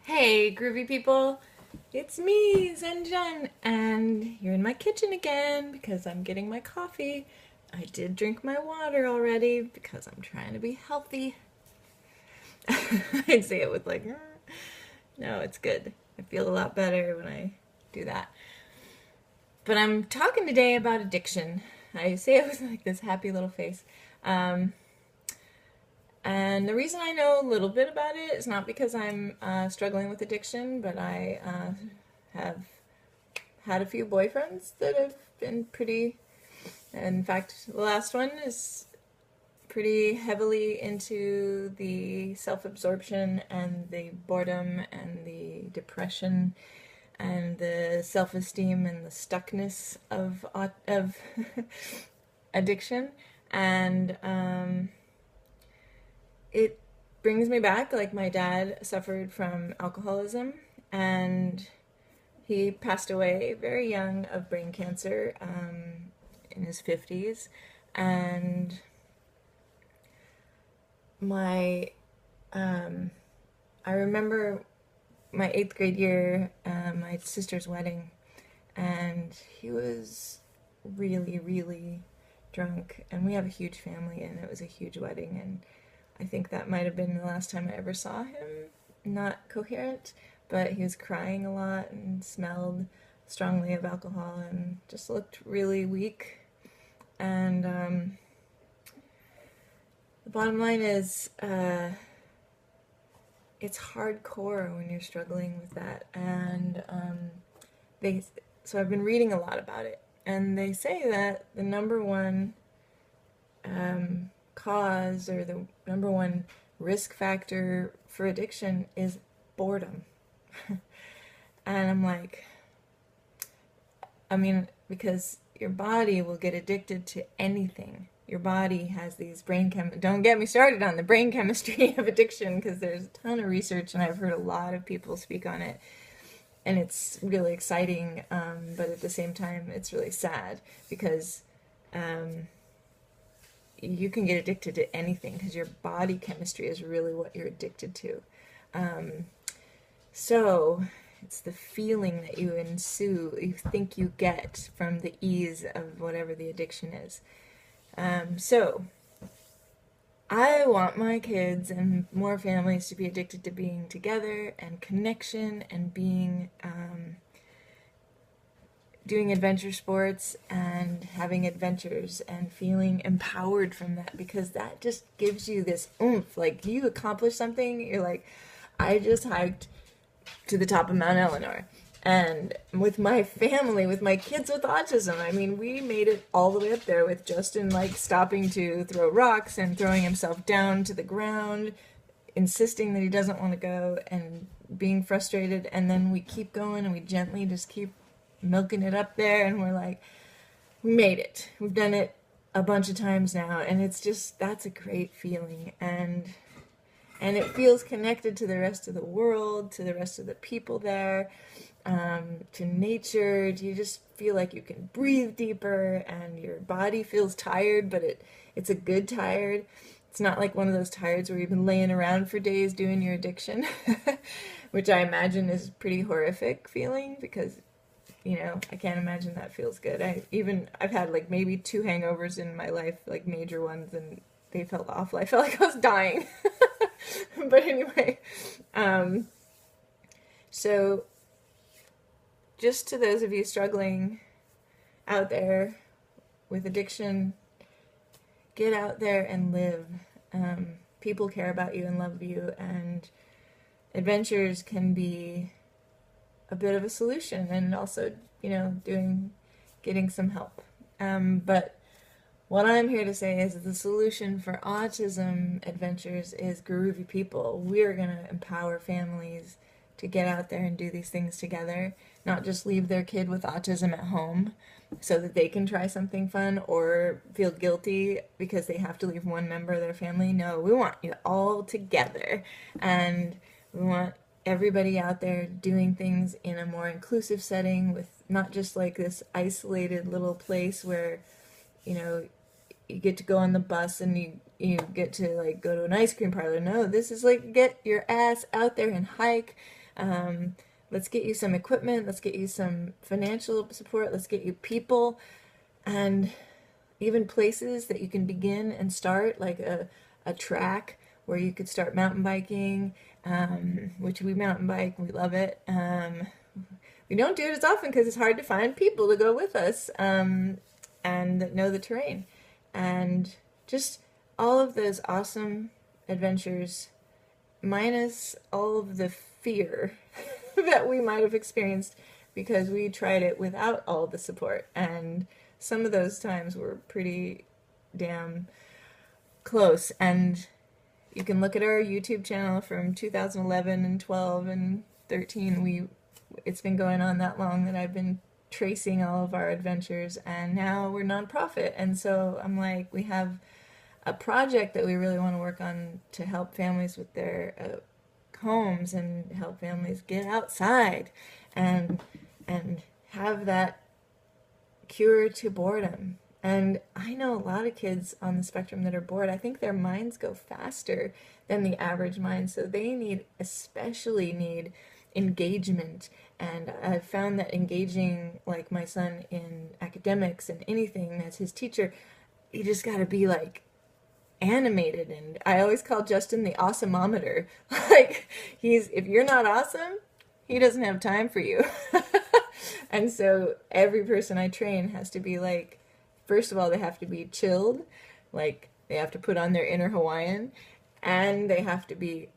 Hey, groovy people! It's me, Zenjan, and you're in my kitchen again because I'm getting my coffee. I did drink my water already because I'm trying to be healthy. I'd say it with like, no, it's good. I feel a lot better when I do that. But I'm talking today about addiction. I say it with like this happy little face. Um, And the reason I know a little bit about it is not because I'm struggling with addiction, but I have had a few boyfriends that have been pretty. In fact, the last one is pretty heavily into the self absorption and the boredom and the depression and the self esteem and the stuckness of addiction. And it brings me back. Like, my dad suffered from alcoholism, and he passed away very young of brain cancer in his 50s. And my, I remember my eighth grade year, my sister's wedding, and he was really, really drunk. And we have a huge family, and it was a huge wedding. And I think that might have been the last time I ever saw him not coherent, but he was crying a lot and smelled strongly of alcohol and just looked really weak. And the bottom line is, it's hardcore when you're struggling with that. And they, so I've been reading a lot about it, and they say that the number one cause, or the number one risk factor for addiction, is boredom. And I'm like, I mean, because your body will get addicted to anything. Your body has these don't get me started on the brain chemistry of addiction, because there's a ton of research and I've heard a lot of people speak on it, and it's really exciting, but at the same time it's really sad, because you can get addicted to anything because your body chemistry is really what you're addicted to. So it's the feeling that you think you get from the ease of whatever the addiction is. So I want my kids and more families to be addicted to being together and connection and being doing adventure sports and having adventures and feeling empowered from that, because that just gives you this oomph. Like, you accomplish something, you're like, I just hiked to the top of Mount Eleanor. And with my family, with my kids with autism, I mean, we made it all the way up there with Justin, like, stopping to throw rocks and throwing himself down to the ground, insisting that he doesn't want to go and being frustrated. And then we keep going and we gently just keep milking it up there, and we're like, we made it. We've done it a bunch of times now, and it's just, that's a great feeling. And it feels connected to the rest of the world, to the rest of the people there, to nature. You just feel like you can breathe deeper, and your body feels tired, but it's a good tired. It's not like one of those tired's where you've been laying around for days doing your addiction, which I imagine is a pretty horrific feeling, because I can't imagine that feels good. I've had like maybe 2 hangovers in my life, like major ones, and they felt awful. I felt like I was dying. But anyway, so just to those of you struggling out there with addiction, get out there and live. People care about you and love you, and adventures can be a bit of a solution, and also, getting some help. But what I'm here to say is that the solution for autism adventures is groovy people. We're going to empower families to get out there and do these things together, not just leave their kid with autism at home so that they can try something fun or feel guilty because they have to leave one member of their family. No, we want you all together, and we want everybody out there doing things in a more inclusive setting, with not just like this isolated little place where you get to go on the bus and you get to like go to an ice cream parlor. No, this is like, get your ass out there and hike, Let's get you some equipment. Let's get you some financial support. Let's get you people and even places that you can begin and start, like a track where you could start mountain biking, which we mountain bike. We love it. We don't do it as often because it's hard to find people to go with us and that know the terrain. And just all of those awesome adventures, minus all of the fear that we might have experienced because we tried it without all the support. And some of those times were pretty damn close. And you can look at our YouTube channel from 2011 and 12 and 13. It's been going on that long that I've been tracing all of our adventures, and now we're nonprofit. And so I'm like, we have a project that we really want to work on to help families with their homes and help families get outside and have that cure to boredom. And I know a lot of kids on the spectrum that are bored. I think their minds go faster than the average mind, so they especially need engagement. And I've found that engaging, like my son, in academics and anything as his teacher, you just got to be like animated. And I always call Justin the awesomometer. Like, if you're not awesome, he doesn't have time for you. And so every person I train has to be like, first of all, they have to be chilled, like they have to put on their inner Hawaiian, and they have to be